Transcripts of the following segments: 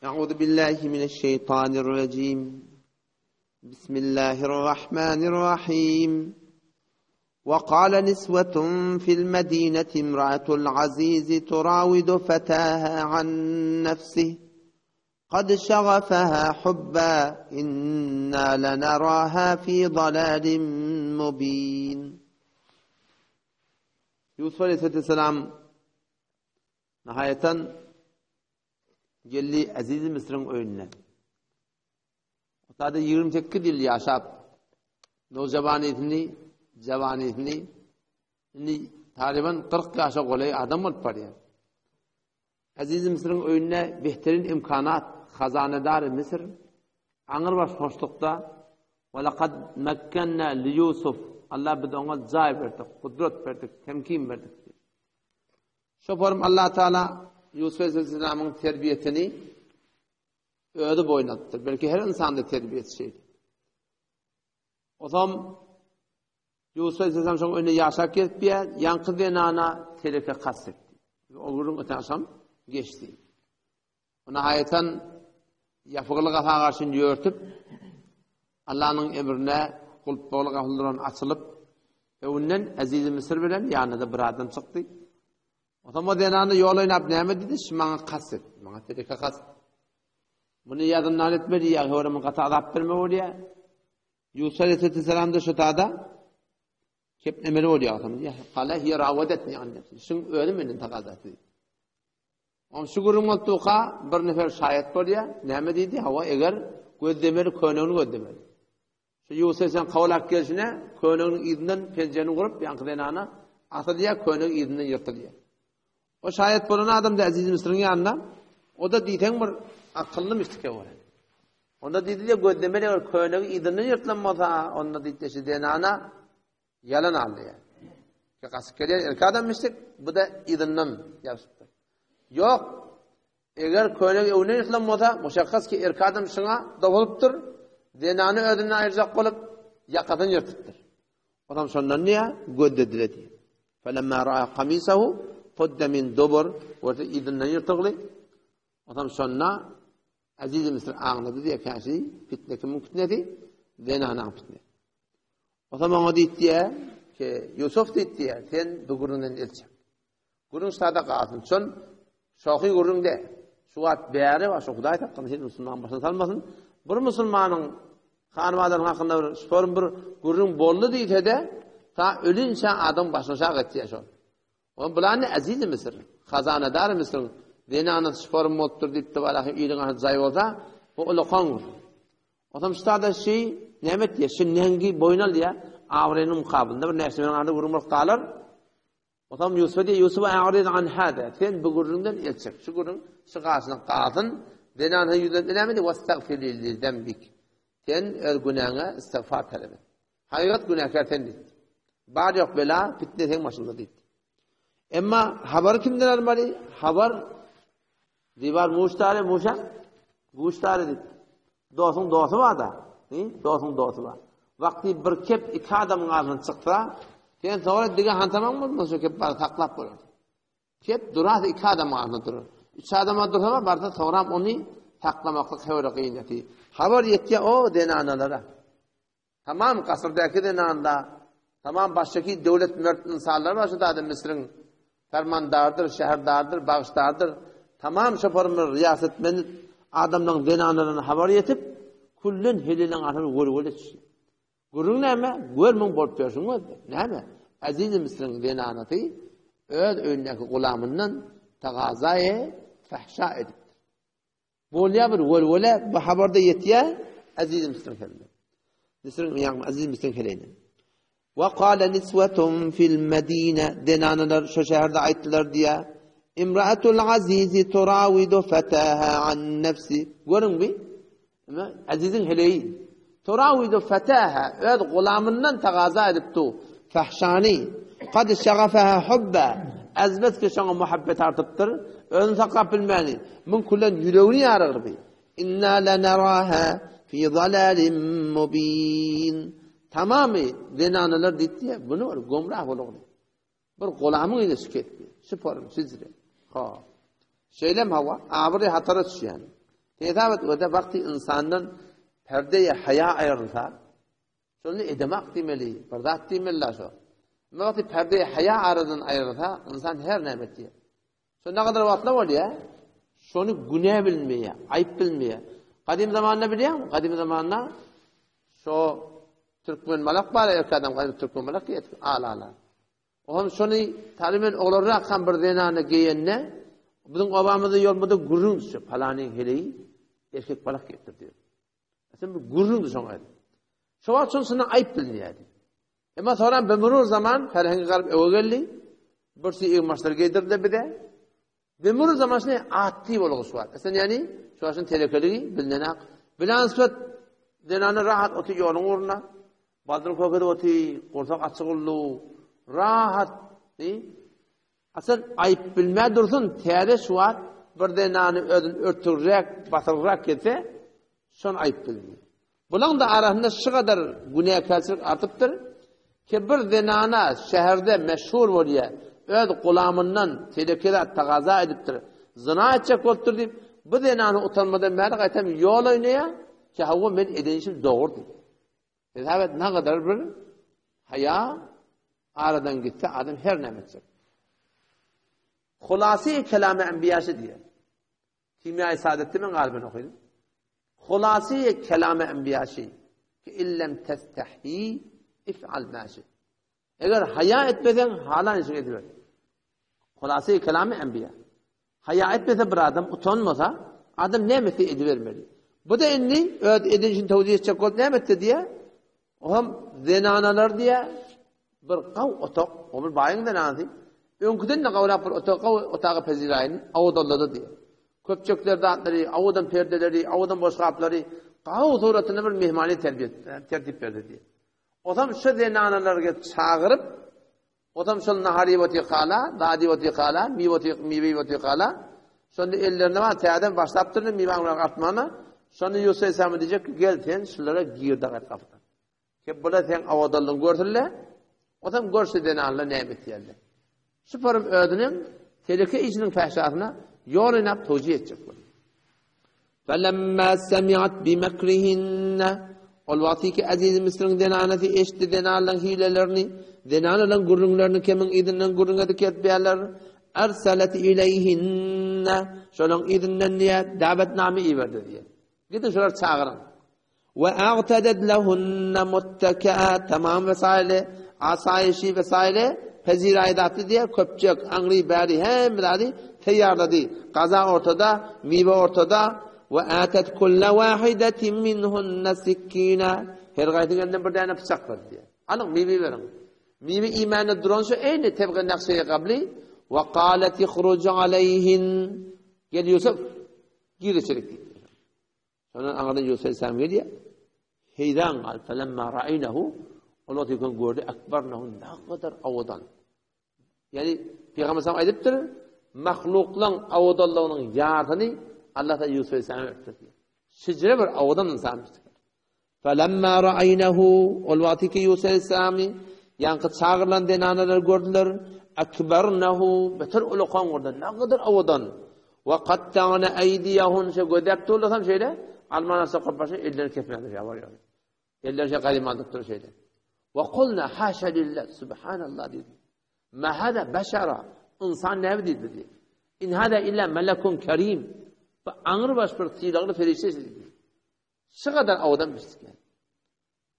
أعوذ بالله من الشيطان الرجيم. بسم الله الرحمن الرحيم. وقال نسوة في المدينة امرأة العزيز تراود فتاها عن نفسه قد شغفها حبا إنا لنراها في ضلال مبين. Yusuf Aleyhisselam nihayeten geldi Aziz Mısır'ın önüne. Ortada 28 yıl yaşap nojavaniyetini, javaniyetini taliban 40 yaşa kolay adam olup parıyor. Aziz Mısır'ın önüne behterin imkanat, hazanedar Mısır, anır baş hoşlukta ve lekad mekkenna li Yusuf, Allah bize ona zay verdik, kudret verdik, temkin verdik. Şoparım Allah Teala Yusuf Aleyhisselam'ın terbiyetini öyle boynattır. Belki her insanda terbiyet şeydi. O zaman Yusuf Aleyhisselam şu önüne yaşak etmeye, yankı ve nana teleke kastetti. Olurun öte akşam geçti. Ona hayatan yapıklı kafa karşını yörtüp Allah'ın emrine kulp boğulu kapıların açılıp ve ondan Aziz Mısır bilen yanında bir adam çıktı. O zaman o denanı yol oynayıp neyme dedi? Bana kastet. Bana teleke kastet. Bunu yadından etmedi ya. Hörümün kata adap verme oluyor. Yusuf Aleyhisselam da şu tada kepnemeli oluyor. Kale hiye ravedetni annesi. Şimdi öyle mi takazatı? Ama şu gurun oltuğa bir nefer şayet oluyor. Neyme dedi? Hava eğer gözdemeli, köyünün gözdemeli. Şu Yusuf Aleyhisselam kavlak gelişine köyünün izinden pencerini kurup yankı denana atılıyor, köyünün izinden yırtılıyor. O şayet bulunan adam da Aziz Mısır'ın yanında, o da diyten bir akıllı müştike var. Onda dedi de gözdemeli köyünün izinden yırtılmasa, onda diytesi denana yalan aldı ya. Askeriye ilk adam müştik, bu da izinden yapıştı. Yok, eğer köyünün evine yırtılmasa, muşakkas ki ilk adam şuna davuluptur, denanı ödünün ayıracak olup, yakadan yırtıktır. Adam sonundan niye? Gözdediler diye. فَلَمَّا رَأَى قَمِيسَهُ قُدَّ مِنْ دُبُرْ Orada izinden yırtıklı. Adam sonuna Aziz Mısır ağladı diye karşı fitne kimin fitnedi? Denanın fitne. O zaman o deyit diye ki Yusuf deyit diye sen bu gurundan elçek. Gurun sada kalsın. Son şoki gurun de. Şu at beyari var. Şu Huday takkın. Sen Müslüman başına salmasın. Bir Müslümanın hanımadan hakkında sorun bir gurun bollu deyit de ta ölünse adam başına şak etti ya şu. O bulanı Aziz Mısır. Hazanedar Mısır. Denanın sporun mottur deyip de var. İyiliğine zayıf olsa o ulukan vur. O zaman işte şey nimet diye. Şimdi nengi boynal diye avrenin mukabilinde bir nefsimin anında vurulmak kalır. O zaman Yusuf'a diye Yusuf'a avred an hada. Sen bu gururundan elçek. Şu gururun çıkarsın kalsın. Denanın yüzden önemli. Vestagfirli li zembik. Sen günahına istiğfar talep et. Hakikat günahkar sen değil. Bar yok bela fitne sen başında değil. Ama haber kimden almalı? Haber divar muştari muşak muştari dedi. Dostun dostu var da. Dostun dostu var. Vakti bir kep iki adamın ağzından çıktı. Sen sonra dige hantamam mı? Nasıl kep var taklap olur. Kep durar iki adamın ağzında durur. Üç adama dursa barda sonra onu taklamaklık hevre kıyneti. Haber yetiyor o denanalara. Tamam kasırdaki denanlar. Tamam baştaki devlet mert insanlar var. Şu da Mısır'ın fermandardır, şehirdardır, bağıştardır. Tamam şoförümün riyasetmenin adamdan denanlarına haber yetip kullun helilin arasını gol etsin. Gurun neyme? Görmün bort versin mi? Neyme? Aziz Mısır'ın denanatı öz önündeki gulamından tagazaya fahşa edip. Bolya bir gol bu haberde yetiyor Aziz Mısır'ın kelime. Mısır'ın yani Aziz Mısır'ın kelime. وقال نسوة في المدينة denanlar şu şehirde ayttılar diye İmra'atul azizi turavidu fetaha an nefsi. Görün bir. Azizin heleyi. Turavidu fetaha. Öz gulamından tagaza edipti. Fahşani. Kad şagafaha hubba. Azbet ki şuna muhabbet artıptır. Özün sakap bilmeni. Min kullen yüreğini yarır bir. İnna leneraha fi zalalim mubin. Tamamı denanlar dedi ya. Bunu gomrah olur. Bir gulamın ile şikayet. Şüpharım sizre. Ha. Şeylem hava. Abri hatara düşüyen. Tezabet o da vakti insandan perdeye haya ayırılsa, şunu edemek demeli, bardak demeli şu. Ama vakti perdeye haya aradan ayrılsa, insan her nimet diye. Şu ne kadar vakitler var ya, şunu günah bilmeye, ayıp bilmeye. Kadim zamanında biliyor musun? Kadim zamanında şu Türkmen malak var ya, kadın kadim Türkmen malak ya, ala. O hem şunu talimin oğulları akşam bir denanı giyenine, bizim obamızda yolmada gurrun düşüyor. Falanın heleyi erkek balak getir diyor. Sen bir gurrun düşüyor. Şu an sonra ayıp biliniyor. Ama sonra bemurur zaman herhangi garip eve geldi. Birisi iyi maçlar giydirdi bir de. Bemurur zaman şimdi atti olgusu var. Sen yani şu an telekeliği bilinenak. Bilen sıfat denanı rahat otu yolun uğruna. Badrın kokede otu korsak açık oldu. Rahat. Asıl ayıp bilmeye dursun. Tiyade şu an bir denanı örtürerek, batırırarak gelse son ayıp biliniyor. Bunun da arasında şu kadar günah kesir artıptır. Ki bir denana şehirde meşhur oluyor. Öz kulamından tehlikeli takaza ediptir. Zina edecek oldur deyip bu denanı utanmadan beri kaytam yol oynaya ki hava ben edinişim doğru deyip. Evet ne kadar bir haya aradan gitse adam her ne edecek. Hulasi kelam-ı enbiyası diye. Kimya-i Saadettin'in kalbini okuyun. Hulasi kelam-ı enbiyası ki illem testahhi if'al maşi. Eğer haya etmeden hala işe ediyor. Hulasi kelam-ı enbiya. Haya etmese bir adam utanmasa adam ne emeti edivermeli. Bu da inni edinişin tevdi edecek oldu ne emeti diye o hem zenanalar diye bir kav otak o bir bayın zenanası önküden de kavlap bir otağı pezirayın avudalladı diye. Köpçekler dağıtları, avudan perdeleri, avudan boş kapları kav suratına bir mihmani tertip verdi diye. Otam şu zenanalarga çağırıp otam şu nahari vati kala, dadi vati kala, mivi vati kala. Sonra ellerine var teaden başlattırdı mivanlar atmana. Sonra Yusuf Aleyhisselam diyecek ki gel sen şunlara girdak et kapıda. Ki burada sen avadallığın görsünle otam görse zenanalar nimet yerler. Şu forum ödünün tehlike içinin fahşatına yol inap tevcih edecek. فَلَمَّا سَمِعَتْ بِمَكْرِهِنَّ ol vakti ki aziz Mısır'ın denaneti eşti denalan hilelerini, denalan gurrunlarını kemin idinden gurrunga diket beyler, ersalet ileyhinne, şolun idinden niye davetname iverdi diye. Gidin şolar çağırın. Ve a'teded lehunne mutteka'a, tamam vesaire, asayişi vesaire, peziraydatı diye köpçek, angri, bari, hem biladi, teyyarladı. Kaza ortada, mive ortada, ve atet kulle vahidetin minhunne sikkina. Her gayetinden bir tane bıçak var diye. Alın mivi verin. Mivi imanı duran şu aynı tebqi naksiyye qabli. Ve qalet ikhrucu aleyhin. Gel Yusuf. Gir içerik diye. Sonra anladan Yusuf Aleyhisselam diye. Heyran kal. Felemma ra'inahu. Allah tekrar gördü. Ekbernahu. Ne kadar avadan. Yani Peygamber Aleyhisselam ediptir. Mahluklan avadallığının yardını Allah da Yusuf Aleyhisselam öğretti. Şicre bir avadan insanmıştır. فَلَمَّا رَأَيْنَهُ ol vakti ki Yusuf Aleyhisselam'ı yankı çağırılan denanalar gördüler. اَكْبَرْنَهُ beter ulukan gördüler. Ne kadar avadan. وَقَتَّعْنَ اَيْدِيَهُنْ gödekti oldu şeyde. Almanası kopbaşı ellerini kesmedi. Ellerini kalimandıktır şeyde. وَقُلْنَا حَاشَ لِلّٰهِ Subhanallah dedi. مَا هَذَا بَشَرًا İnsan ne dedi. İn hâdâ illâ melekun kerim. Ağır baş bir silahlı ferişte dedi. Şu kadar avadan bilsik yani.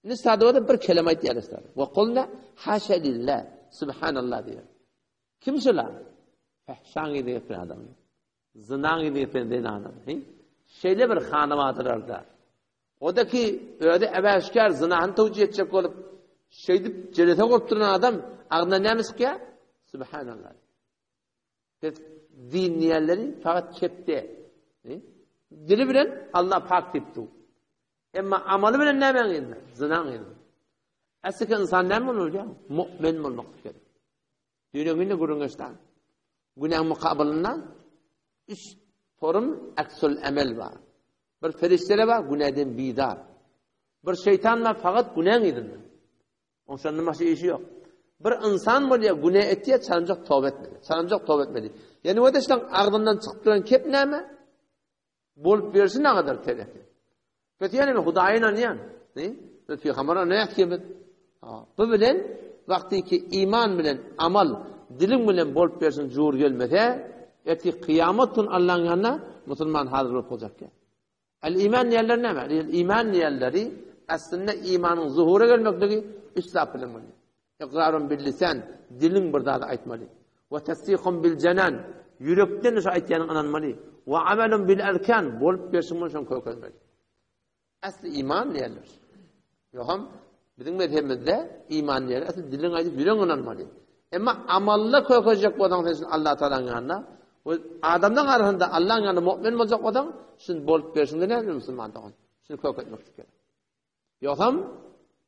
Ne sadığı da bir kelime etti yarışlar. Ve kulna haşa lillah. Subhanallah diyor. Kim söyle? Fahşan gibi yapan adam. Zınan gibi yapan adam. Şeyle bir hanımadılar. O da ki öyle ebeşkar zınahını tevcih edecek olup şeyde cennete korkturan adam ağzına ne misik ya? Subhanallah. Din niyelleri fakat kepte. Dili bilen Allah pak tiptu. Ama amalı bilen ne ben zınan edin. Eski insan ne olacak? Mümin olmak gerek. Dünya günü gurungastan. Günah mukabalından üç form aksul emel var. Bir feriştere var günahdan bidar. Bir şeytan var fakat günah edin. Ondan başka işi yok. Bir insan var ya günah ettiye sarımcak tövbe etmedi. Sarımcak tövbe etmedi. Yani o da işte ağzından çıkıp duran kep ne mi? bolup bersin ne kadar tehlikeli. Peki yani Hudaya inanyan, ne? Peygamber'e ne etkilemedi? Bu bilen vaktiki iman bilen amal dilim bilen bolup bersin zuhur gelmese, eti kıyametun Allah'ın yanına Müslüman hazır olup olacak. El iman yerleri ne var? İman yerleri aslında imanın zuhura gelmekteki üslap bilinmeli. İkrarun bil lisan, dilin bir daha da aytmalı. Ve tasdikun bil cenan, yürekten iş aytyanın ananmalı. Ve amelun bil erkan, bolup bersin şon kökölmeli. Aslı iman yerler. Yoham bizim mezhebimizde iman yerler aslı dilin aytıp yüreğin ananmalı. Ama amalla kökecek bu adam Allah Teala'nın yanına. Adamdan arasında Allah'ın yanında mümin olacak adam, şimdi bolup bersin de ne Müslüman da şimdi köketmek istiyor. Yoksam,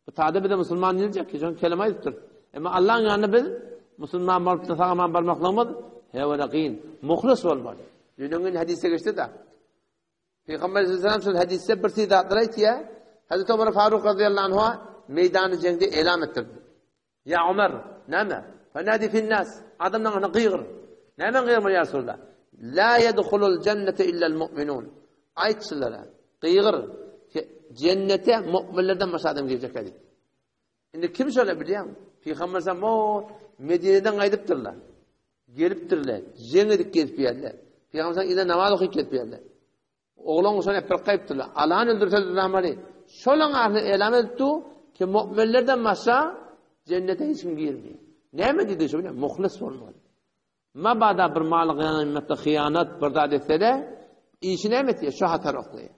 bu tadı bir de Müslüman diyecek ki, çünkü kelime ayıptır. Ama Allah'ın yanında biz, Müslüman balıp da sağaman barmaklanmaz, hevelakin, muhlis olmalı. Dünyanın hadise geçti de, Peygamber Aleyhisselam söz hadise bir tiyde attıraydı ya, Hazreti Ömer Faruk radıyallahu anh'a meydanı cengde elam ettirdi. Ya Ömer, neme? Fenadi finnas, adamdan ana kıyır. Neme kıyır mı ya Resulullah? La yedhulul cennete illel mu'minun. Ayetçilere, kıyır. Cennete müminlerden başka adam girecek dedi. Şimdi kim söyle biliyor musun? Peygamber Aleyhisselam Medine'den kaydıptırlar. Geliptirler. Cennedik gelip yerler. Peygamber Aleyhisselam ile namaz okuyup gelip yerler. Oğlan sonra hep bir kayıptırlar. Allah'ın öldürse namazı. Şolan ahli elam etti ki müminlerden başka cennete hiç kim girmiyor. Ne mi dedi şu biliyor musun? Muhlis olmalı. Mabada bir malık yanılmette hıyanat bir daha dese de işine emetiyor. Şu hatar okuyor.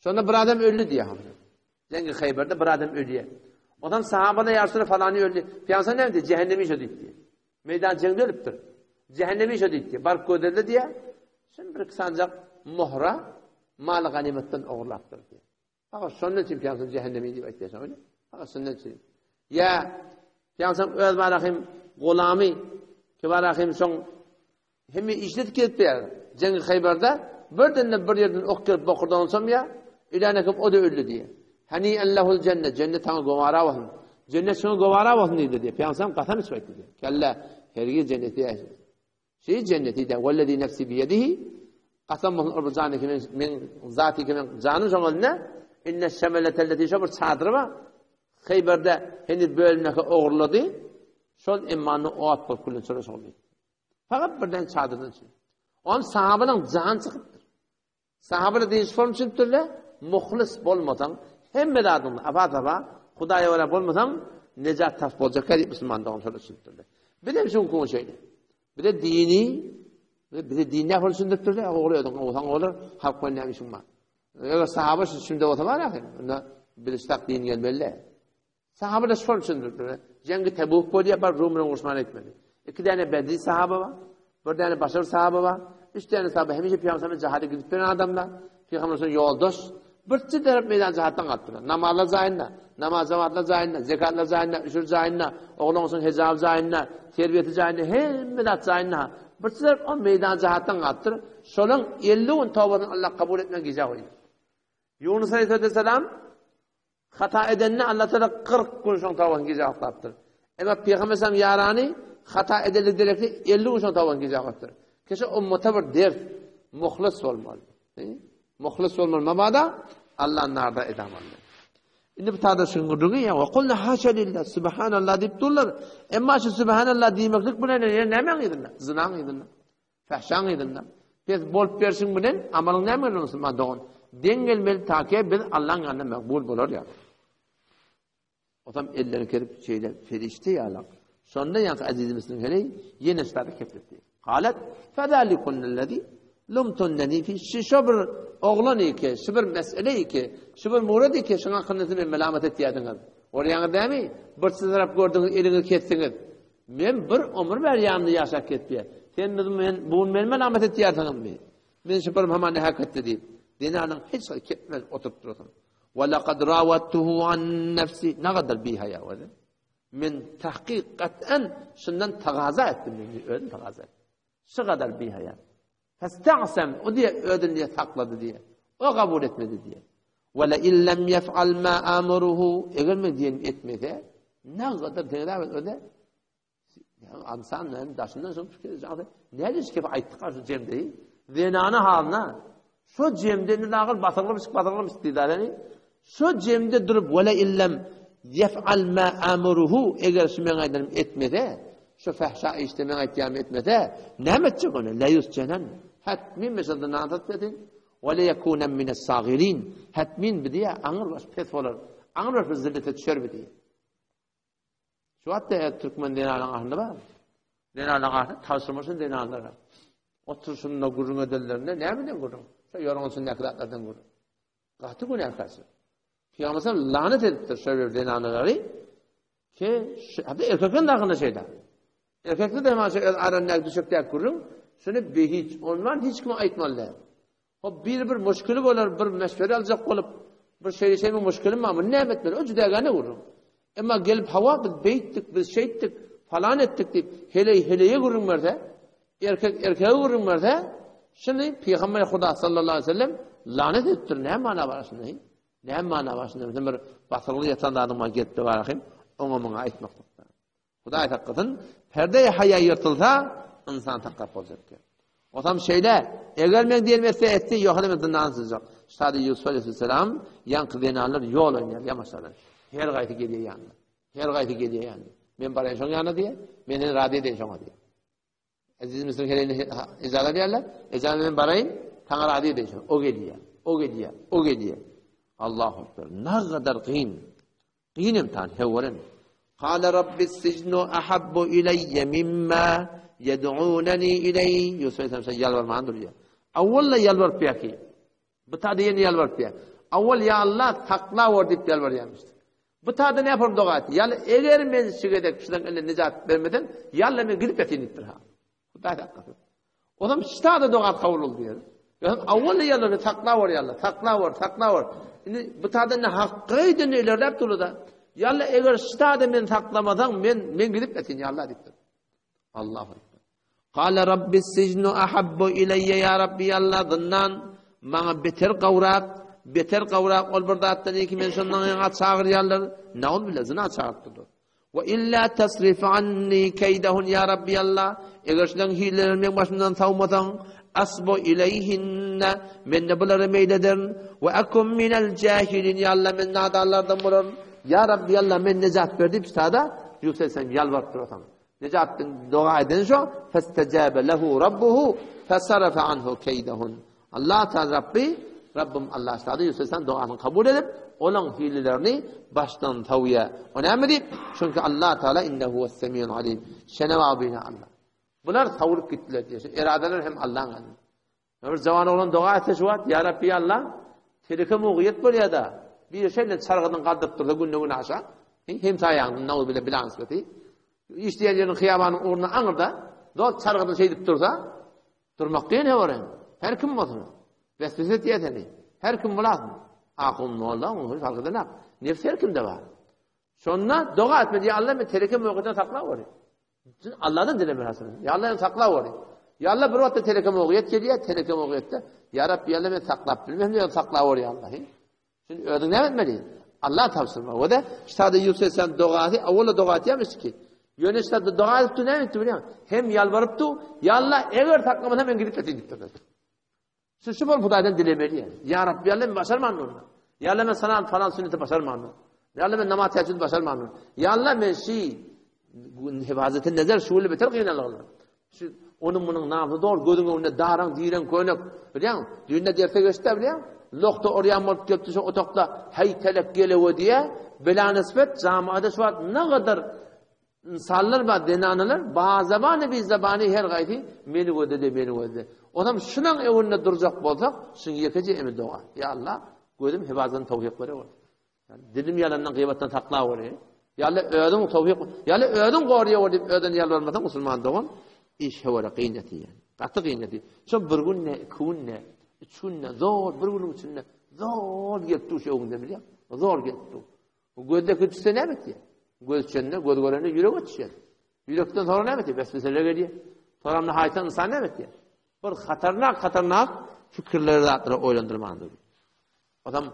Sonra bir adam öldü diye hamle. Cengi Hayber'de bir adam ölüyor. Adam sahabada yarsını falanı öldü. Peygamber ne dedi? Cehennemi işe diye. Meydan cengde ölüptür. Cehennemi işe diye. Bark ödedi diye. Şimdi bir sancak muhra mal ganimetten oğurlaktır diye. Fakat sonun için Peygamber cehennemi diye aytıyorsun öyle. Fakat sonun için. Ya Peygamber öz barahim gulami ki barahim son hem işlet kettiler. Cengi Hayber'de bir yerden ok gelip bokurdan olsam ya İlâne kıp o da öldü diye. Hani Allahul cennet. Cennet sana govara olsun. Cennet sana govara olsun diye. Peygamber kasam içmek diye. Kalla hergiz cenneti yaşıyor. Cenneti de vellezî nefsi biyedihi kasam olsun orbu caniki min zatiki min canın sonunda inne şemeletelleti şabır çadırı var. Hayber'de henüz bölümüne oğurladı. Şol imanı o at kulun sonra sordu. Fakat birden çadırdan çıktı. Onun sahabenin can çıkıptır. Sahabeler değiş form çıkıptırlar. Muhlis bolmasan, hem adamın afa Hudaya öyle bolmasan, necat taf bolacak her Müslüman da onu söylüyorlar. Bir de bir şey konu şeydi. Bir de dini yapar sündürtürler. Oğluyordun, olur, halk koynamışım var. Eğer sahabe şimdi o zaman ya, bir istak dini gelmeli. Sahabe de form sündürtürler. Cengi Tebuk boyu yapar, Rum'un Osman etmeli. 2 tane Bedri sahabe var, 1 tane Başar sahabe var, 3 tane sahabe, hemşe Peygamber'e cihada gidip veren adamlar. Peygamber'in yoldaş, bir taraf meydan cihattan kalktılar. Namazla zayinle, namaz zavatla zayinle, zekatla zayinle, üşür zayinle, oğlan olsun hezab zayinle, terbiyeti zayinle, hem medat zayinle. Bir taraf o meydan cihattan kalktır. Şolun 50 tavbanın Allah kabul etmek güzel oydu. Yunus Aleyhisselam hata edenine Allah Teala 40 gün son tavbanın güzel kalktır. Ama Peygamber Aleyhisselam yarani hata edilir direkti 50 gün son tavbanın güzel kalktır. Keşke ümmete bir ders, muhlis olmalı. Muhlis olmalı. Mabada Allah'ın narda edamalı. Şimdi bir tane şıngırdığı ya. Ve kulna haşa lillah. Subhanallah deyip durlar. Ama şu Subhanallah demeklik bu ne? Ne mi gidinler? Zina mı gidinler? Fahşan gidinler? Biz bolup versin bu ne? Amalın ne mi Müslüman doğun? Dengelmeli ta ki biz Allah'ın yanında mekbul bulur ya. O zaman ellerini kerip ferişti ya Allah. Sonra yankı azizimizin hele yine üstadı kefletti. Kalet fedâlikunnellezî lumtunneni fi şibr oğlan ki, şibr mesele ki, şibr murad ki, şuna kınızını melamet etiyadınız. Oraya değil mi? Bir taraf gördüğünüz elini kessiniz. Men bir ömür ver yanında yaşak ketpiye. Sen men bu men melamet etiyadınız mı? Men şibr hemen hak etti deyip. Dinanın hiç ketmez oturup dursun. Ve laqad rawattuhu an nefsi ne kadar biha ya öyle. Men tahkikaten şundan tagaza ettim. Öyle tagaza. Şu kadar biha ya. Festa'sem o diye ödün diye takladı diye. O kabul etmedi diye. Ve la illem yef'al ma amuruhu eğer mi diyen etmese ne kadar tekrar öde. İnsanların daşından sonra ne diyor ki ayettik karşı cemdeyi. Zinanı haline Şu cemde ne nağıl batırılmış didarani. Şu cemde durup vela illem yef'al ma amuruhu eğer şu men aydanım etmede, şu fahşa işte men aytýam etmede, näme etjek onu? La yusjanan. Hatmin mesela nadat edin. Ve le yekunen mines sagirin. Hatmin bidiye aňyr baş pes bolar. Aňyr baş zillete düşer bidiye. Şu hatta Türkmen denalaň ahynda bar. Denalaň ahynda tawsyrmasyn denalara. Otursunda gurun edellerine näme gurun? Şu yorulsun naklatlardan gurun. Gaty günah karşı. Peygamber lanet ettir şöyle denanları ki hatta erkeklerin dağında şeyler. Erkekler de mesela aranlar düşükte kurun. Şunu bir hiç ondan hiç kim aytmalılar. O bir müşkülü bolar, bir meşvere alacak olup bir şey müşkülü mü? Ne etmeli? O cüdagane vurur. Ama gelip hava beyttik, biz şeyttik, falan ettik deyip heleye vurun merde. Erkeğe vurun merde. Şimdi Peygamber Huda sallallahu aleyhi ve sellem lanet ettir. Ne mana var aslında? Ne mana var aslında? Bir batırılı yatan adıma gitti var akım. Ona bana aytmakta. Huda takkatın perde-i haya yırtılsa insan takkap olacak. O tam şeyde eğer men diýmese etdi ýohana dynnansızak. Şadi Yusuf aleyhisselam yankı denalar yol oynar ya mesela. Her gaýty gelýär ýandy. Her gaýty gelýär ýandy. Men barýan şoň ýanyna diýe, meni rady eden şoňa diýe. Aziz misir keleni izala berler. Ezan men barayın, taňa rady eden şoň. O gelýär. Allahu ekber. Ne kadar kıyın. Kıyın imtihan hevveren. Kâle rabbis sicnu ahabbu ileyye mimma yed'ûneni ileyhi. Yusuf Aleyhisselam yalvarman duruyor. Avvalla yalvar piyaki. Bu tadı yeni yalvar piyaki. Avval ya Allah takla var deyip yalvaryamıştı. Bu tadı ne yapar dua etti? Yalla eğer men şigedek şudan eline necat vermeden yalla men gidip etini ittir ha. Bu tadı hakikaten. O zaman ştada dua kabul oldu diyor. Avvalla yalvar takla var yalla. Takla var. Şimdi bu tadı ne hakkıydı ne ilerler tulu da. Yalla eğer ştada men taklamadan men gidip etini yalla deyip. Allahu ekber. Kâle rabbis sicnu ahabbu ileyye ya Rabbi yalla zınnan bana beter kavrak ol bir dağıttan iki men şundan yana çağır yallar. Ne ol bile zina çağırttı. Ve illa tasrif anni keydahun ya Rabbi yalla eğer şundan hilelerin başımdan savmadan asbu ileyhinne men de bunları meyleder ve akum minel cahilin yalla men nadarlardan bulur. Ya Rabbi yalla men necat verdi pistada yükselsem yalvarttır otam. Necattın dua eden şu festecabe lehu rabbuhu fesarafe anhu keydahun. Allah Teala Rabbim Allah Teala Yusuf'tan duasını kabul edip olan hilelerini baştan tavıya. O ne mi deyip? Çünkü Allah Teala innehu es-semiyun alim. Şenevabine Allah. Bunlar savurup gittiler diye. İradeler hem Allah'ın. Öbür zaman olan dua etse şu var. Ya Rabbi Allah terike muğiyet böyle ya da bir şeyle çargıdan kaldırıp durdu günlüğüne aşağı. Hem sayağının navu bile bilen sıfatı. İşleyenlerin kıyamanın uğruna anırda dört çargıda şey deyip dursa durmak diye ne var yani? Her kim olsun? Vesvese diyeteni. Her kim bulasın? Akum ne oldu? Onu farkında ne? Nefsi her kimde var. Sonra dua etme diye Allah mı tereke mevkiden sakla var. Allah'dan dileme hasını. Ya Allah'ın sakla var. Ya Allah bir vakti tereke mevkiyet geliyor. Tereke mevkiyette. Ya Rabbi ya Allah beni sakla. Bilmem ne sakla var ya Allah'ı. Şimdi ödün ne etmeli? Allah tavsırma. O da işte Yusuf sen duası. Avvela dua etmiş ki. Yönetişte dua edip ne etti biliyor musun? Hem yalvarıp da ya Allah eğer taklamadan ben gidip ettim. Şu bol Hudaydan dilemeli yani. Ya Rabbi ya Allah ben başarmam onu. Ya Allah ben sana falan sünneti başarmam onu. Ya Allah ben namaz teheccüd başarmam onu. Ya Allah ben hifazetin nezer şuurlu beter kıyınalı olur. Onun bunun namazı doğru gözünün önünde dağıran, diren, koynak. Biliyor musun? Düğünde derse göster biliyor musun? Lokta oraya mort göptüsün otokta heytelek gelevo diye bela nispet camiada şu an ne kadar insanlar var denanlar bazı zamanı bir zamanı her gayti beni ödedi. Adam şunun evinde duracak bolsak şunu yekece emin doğa. Ya Allah gözüm hifazını tevfik veriyor. Yani dilim yalandan gıybetten takla oluyor. Ya Allah ödün tevfik. Ya Allah ödün qoruya deyip ödün yalvarmadan musulman doğan iş hevara kıyneti yani. Katı kıyneti. Şu bir gün ne, iki gün ne, üç gün ne, zor bir günün içinde zor gitti şu önünde biliyor. Zor gitti. O gözde kötüse ne bitti? Göz çenine, göz görene yürek ötüşüyor. Yürekten sonra ne bitti? Vesvesele geliyor. Sonra haytan insan ne bitti? Bir hatarnak fikirleri de oylandırmandır. Adam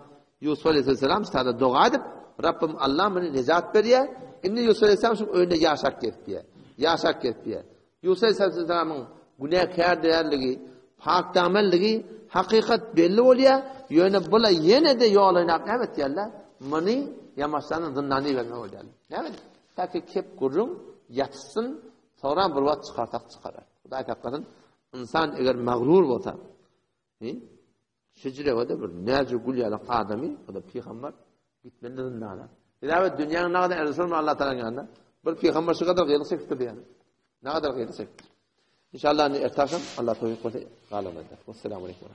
Yusuf Aleyhisselam işte dua edip Rabbim Allah beni necat veriyor. Şimdi Yusuf Aleyhisselam şu önüne yaşak getdiye. Yusuf Aleyhisselam'ın günahkar değerligi pak damelligi haqiqat belli oluyor. Yöne bula yine de yol oynap evet yerler. Mani yamaçlarının zindani verme oluyor. Evet. Ta ki kep kurun yatsın sonra bir vat çıkarar. Bu da hakikaten insan eğer mağrur olsa şecire var da bir nerce gülyalı adami o da peygamber gitmeli zindana. Evet dünyanın ne kadar erişir Allah Teala'nın yanında. Bir peygamber şu kadar gıyılık çekti yani. Ne kadar gıyılık çekti. İnşallah ertaşım Allah tevfik olsun. Vesselamu aleyküm.